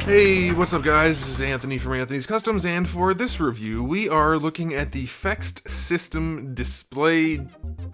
Hey, what's up guys? This is Anthony from Anthony's Customs, and for this review, we are looking at the Fext system display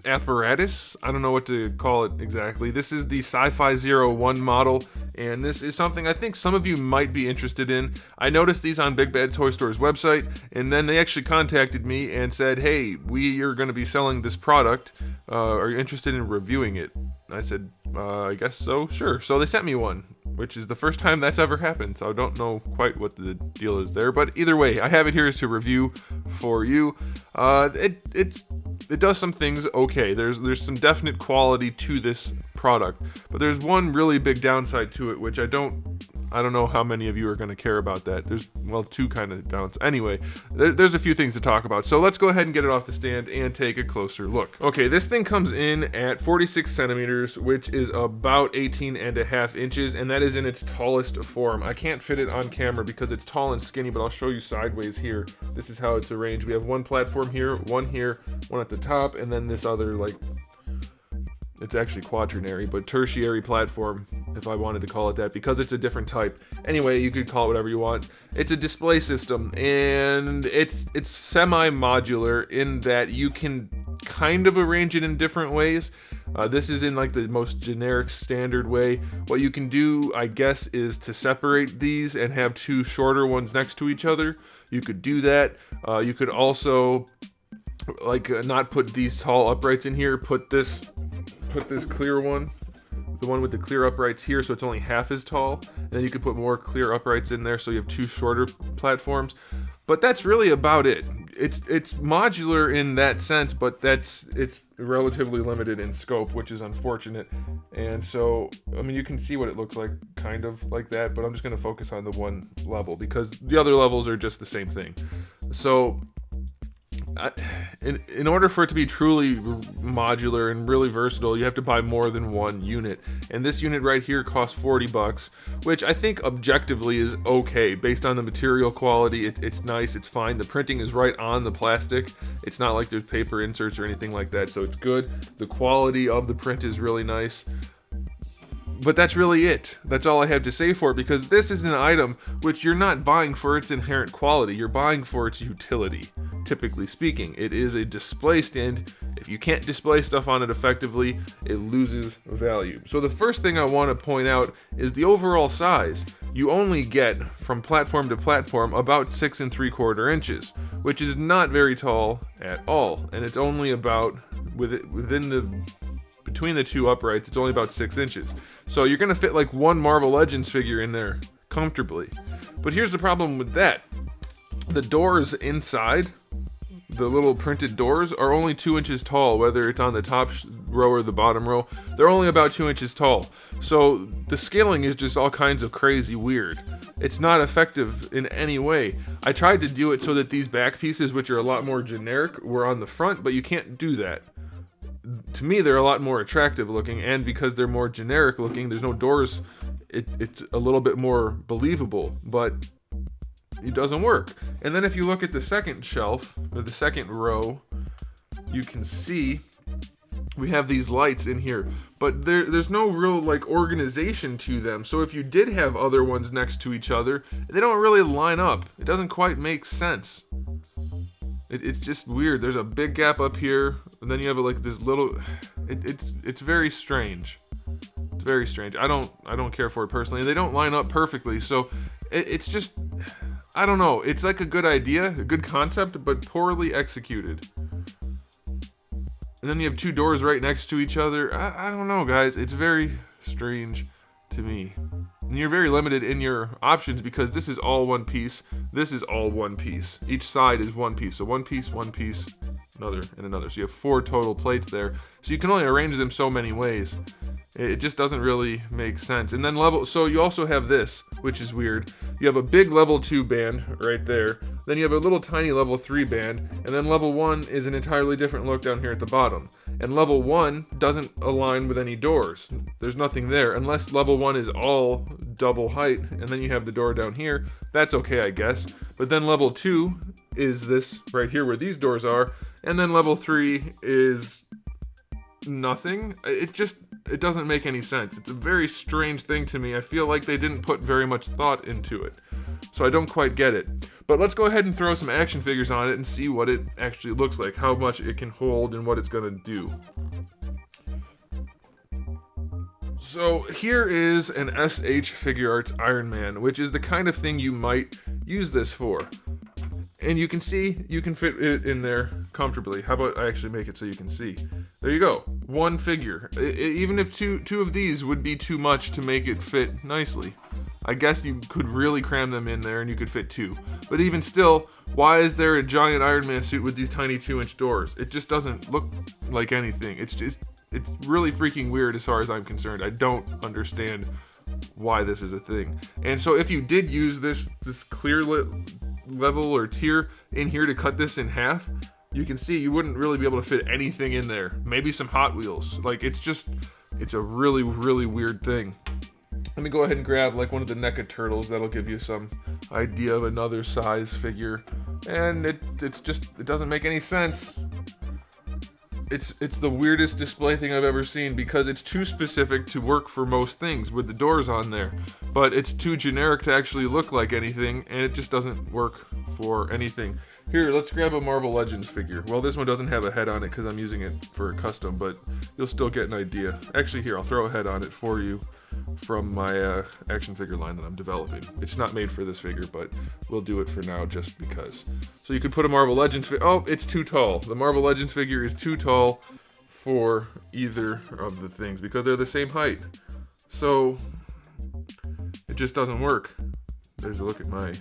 apparatus. I don't know what to call it exactly. This is the Sci-Fi 01 model, and this is something I think some of you might be interested in. I noticed these on Big Bad Toy Store's website, and then they actually contacted me and said, hey, we are going to be selling this product. Are you interested in reviewing it? I said, I guess so, sure. So they sent me one, which is the first time that's ever happened, so I don't know quite what the deal is there, but either way, I have it here to review for you. It does some things okay. There's some definite quality to this product, but there's one really big downside to it, which I don't know how many of you are going to care about that. There's, well, two kind of downs. Anyway, there's a few things to talk about. So let's go ahead and get it off the stand and take a closer look. Okay, this thing comes in at 46 centimeters, which is about 18 and a half inches, and that is in its tallest form. I can't fit it on camera because it's tall and skinny, but I'll show you sideways here. This is how it's arranged. We have one platform here, one at the top, and then this other, like, it's actually quaternary, but tertiary platform, if I wanted to call it that, because it's a different type. Anyway, you could call it whatever you want. It's a display system, and it's semi-modular in that you can kind of arrange it in different ways. This is in like the most generic standard way. What you can do, I guess, is to separate these and have two shorter ones next to each other. You could do that. You could also, like, not put these tall uprights in here, put this clear one, the one with the clear uprights here, so it's only half as tall, and then you could put more clear uprights in there so you have two shorter platforms. But that's really about it. It's modular in that sense, but it's relatively limited in scope, which is unfortunate. And so, I mean, you can see what it looks like, kind of like that, but I'm just going to focus on the one level because the other levels are just the same thing. So in order for it to be truly modular and really versatile, you have to buy more than one unit. And this unit right here costs $40, which I think objectively is okay. Based on the material quality, it's nice, it's fine. The printing is right on the plastic. It's not like there's paper inserts or anything like that, so it's good. The quality of the print is really nice. But that's really it. That's all I have to say for it, because this is an item which you're not buying for its inherent quality. You're buying for its utility, typically speaking. It is a display stand. If you can't display stuff on it effectively, it loses value. So the first thing I want to point out is the overall size. You only get, from platform to platform, about 6 3/4 inches, which is not very tall at all. And it's only about, between the two uprights, it's only about 6 inches. So you're gonna fit like one Marvel Legends figure in there comfortably. But here's the problem with that. The doors inside, the little printed doors, are only 2 inches tall, whether it's on the top row or the bottom row. They're only about 2 inches tall. So the scaling is just all kinds of crazy weird. It's not effective in any way. I tried to do it so that these back pieces, which are a lot more generic, were on the front, but you can't do that. To me, they're a lot more attractive looking, and because they're more generic looking, there's no doors, it's a little bit more believable, but it doesn't work. And then if you look at the second shelf, or the second row, you can see we have these lights in here, but there's no real like organization to them. So if you did have other ones next to each other, they don't really line up. It doesn't quite make sense. It's just weird. There's a big gap up here, and then you have like this little. It's very strange. It's very strange. I don't care for it personally, and they don't line up perfectly. So it's just, I don't know. It's like a good idea, a good concept, but poorly executed. And then you have two doors right next to each other. I don't know, guys. It's very strange to me. And you're very limited in your options because this is all one piece. This is all one piece. Each side is one piece. So one piece, another, and another. So you have 4 total plates there. So you can only arrange them so many ways. It just doesn't really make sense. And then so you also have this, which is weird. You have a big level 2 band right there. Then you have a little tiny level 3 band. And then level 1 is an entirely different look down here at the bottom. And level 1 doesn't align with any doors. There's nothing there, unless level 1 is all double height. And then you have the door down here. That's okay, I guess. But then level 2 is this right here where these doors are. And then level 3 is nothing. It just it doesn't make any sense. It's a very strange thing to me. I feel like they didn't put very much thought into it. So I don't quite get it. But let's go ahead and throw some action figures on it and see what it actually looks like, how much it can hold and what it's gonna do. So here is an SH Figuarts Iron Man, which is the kind of thing you might use this for. And you can see, you can fit it in there comfortably. How about I actually make it so you can see? There you go, one figure. Even if two of these would be too much to make it fit nicely. I guess you could really cram them in there and you could fit two. But even still, why is there a giant Iron Man suit with these tiny 2-inch doors? It just doesn't look like anything. It's really freaking weird as far as I'm concerned. I don't understand why this is a thing. And so if you did use this clear level or tier in here to cut this in half, you can see you wouldn't really be able to fit anything in there. Maybe some Hot Wheels. Like, it's a really, really weird thing. Let me go ahead and grab like one of the NECA turtles. That'll give you some idea of another size figure. And it doesn't make any sense. It's the weirdest display thing I've ever seen because it's too specific to work for most things with the doors on there. But it's too generic to actually look like anything, and it just doesn't work for anything. Here, let's grab a Marvel Legends figure. Well, this one doesn't have a head on it because I'm using it for a custom, but you'll still get an idea. Actually, here, I'll throw a head on it for you from my action figure line that I'm developing. It's not made for this figure, but we'll do it for now just because. So you could put a Marvel Legends figure. Oh, it's too tall. The Marvel Legends figure is too tall for either of the things because they're the same height. So it just doesn't work. There's a look at my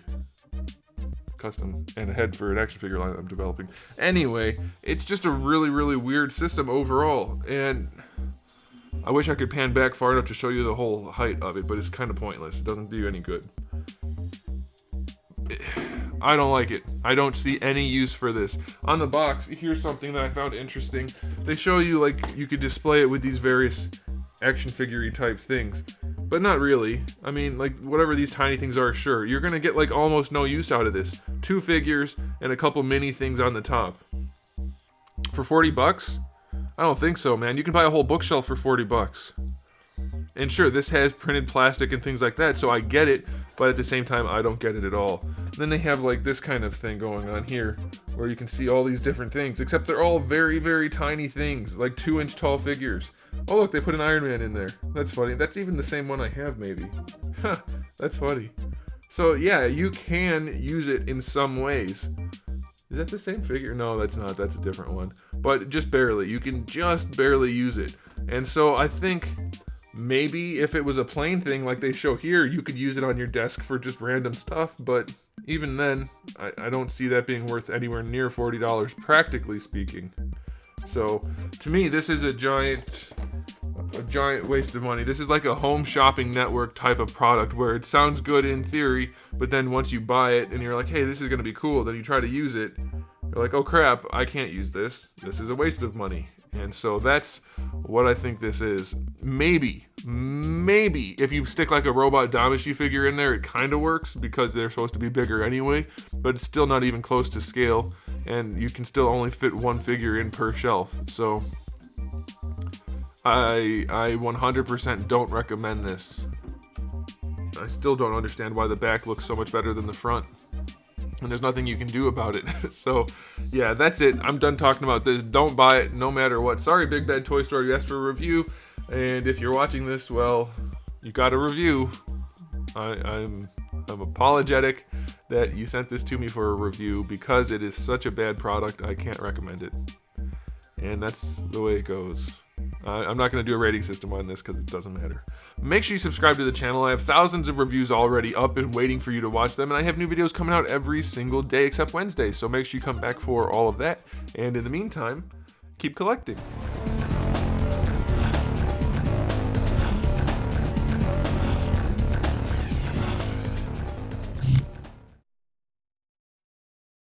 custom and a head for an action figure line that I'm developing. Anyway, it's just a really, really weird system overall, and I wish I could pan back far enough to show you the whole height of it, but it's kind of pointless. It doesn't do you any good. I don't like it. I don't see any use for this. On the box, here's something that I found interesting. They show you like you could display it with these various action figure-y type things, but not really. I mean, like, whatever these tiny things are, sure. You're gonna get like almost no use out of this. 2 figures and a couple mini things on the top. For 40 bucks? I don't think so, man. You can buy a whole bookshelf for 40 bucks. And sure, this has printed plastic and things like that, so I get it, but at the same time, I don't get it at all. And then they have like this kind of thing going on here, where you can see all these different things, except they're all very, very tiny things, like 2-inch tall figures. Oh look, they put an Iron Man in there. That's funny. That's even the same one I have, maybe. Huh, that's funny. So yeah, you can use it in some ways. Is that the same figure? No, that's not. That's a different one. But just barely. You can just barely use it. And so I think maybe if it was a plain thing like they show here, you could use it on your desk for just random stuff. But even then, I don't see that being worth anywhere near $40, practically speaking. So to me, this is a giant waste of money. This is like a home shopping network type of product where it sounds good in theory, but then once you buy it and you're like, hey, this is going to be cool, then you try to use it, you're like, oh crap, I can't use this. This is a waste of money. And so that's what I think this is. Maybe if you stick like a robot Damashi figure in there, it kind of works because they're supposed to be bigger anyway, but it's still not even close to scale, and you can still only fit one figure in per shelf. So I 100% don't recommend this. I still don't understand why the back looks so much better than the front, and there's nothing you can do about it. So yeah, that's it. I'm done talking about this. Don't buy it no matter what. Sorry, Big Bad Toy Store, you asked for a review, and if you're watching this, well, you got a review. I'm apologetic that you sent this to me for a review because it is such a bad product. I can't recommend it, and that's the way it goes. I'm not going to do a rating system on this because it doesn't matter. Make sure you subscribe to the channel. I have thousands of reviews already up and waiting for you to watch them, and I have new videos coming out every single day except Wednesday, so make sure you come back for all of that. And in the meantime, keep collecting.